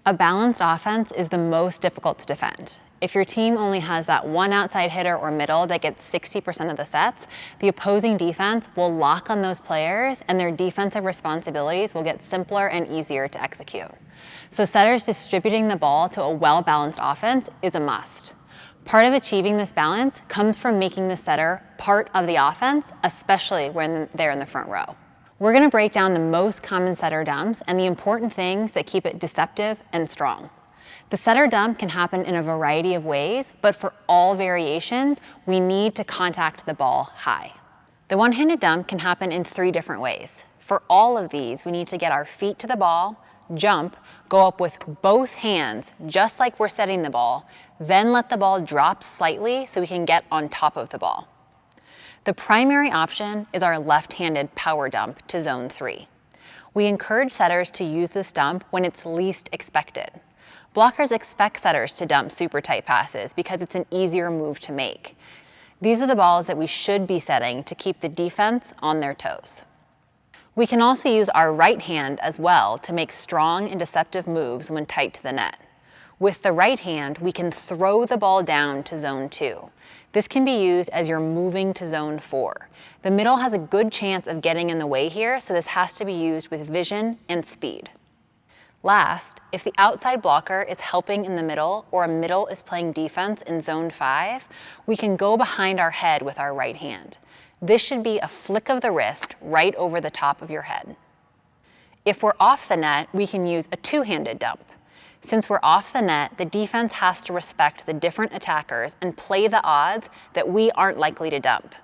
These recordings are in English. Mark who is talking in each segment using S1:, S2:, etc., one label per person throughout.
S1: A balanced offense is the most difficult to defend. If your team only has that one outside hitter or middle that gets 60% of the sets, the opposing defense will lock on those players and their defensive responsibilities will get simpler and easier to execute. So setters distributing the ball to a well-balanced offense is a must. Part of achieving this balance comes from making the setter part of the offense, especially when they're in the front row. We're going to break down the most common setter dumps and the important things that keep it deceptive and strong. The setter dump can happen in a variety of ways, but for all variations, we need to contact the ball high. The one-handed dump can happen in 3 different ways. For all of these, we need to get our feet to the ball, jump, go up with both hands, just like we're setting the ball, then let the ball drop slightly so we can get on top of the ball. The primary option is our left-handed power dump to zone 3. We encourage setters to use this dump when it's least expected. Blockers expect setters to dump super tight passes because it's an easier move to make. These are the balls that we should be setting to keep the defense on their toes. We can also use our right hand as well to make strong and deceptive moves when tight to the net. With the right hand, we can throw the ball down to zone 2. This can be used as you're moving to zone 4. The middle has a good chance of getting in the way here, so this has to be used with vision and speed. Last, if the outside blocker is helping in the middle or a middle is playing defense in zone 5, we can go behind our head with our right hand. This should be a flick of the wrist right over the top of your head. If we're off the net, we can use a two-handed dump. Since we're off the net, the defense has to respect the different attackers and play the odds that we aren't likely to dump.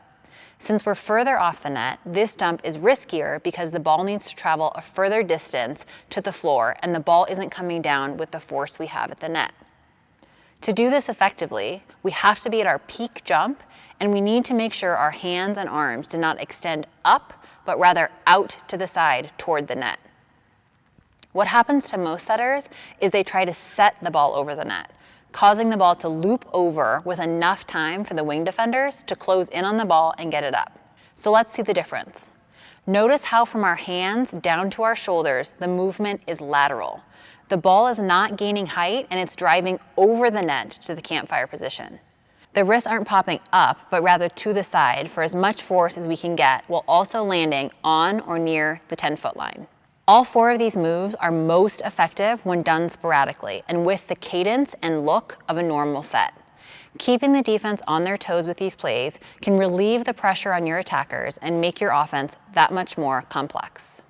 S1: Since we're further off the net, this dump is riskier because the ball needs to travel a further distance to the floor and the ball isn't coming down with the force we have at the net. To do this effectively, we have to be at our peak jump and we need to make sure our hands and arms do not extend up, but rather out to the side toward the net. What happens to most setters is they try to set the ball over the net, causing the ball to loop over with enough time for the wing defenders to close in on the ball and get it up. So let's see the difference. Notice how from our hands down to our shoulders, the movement is lateral. The ball is not gaining height and it's driving over the net to the campfire position. The wrists aren't popping up, but rather to the side for as much force as we can get while also landing on or near the 10-foot line. All 4 of these moves are most effective when done sporadically and with the cadence and look of a normal set. Keeping the defense on their toes with these plays can relieve the pressure on your attackers and make your offense that much more complex.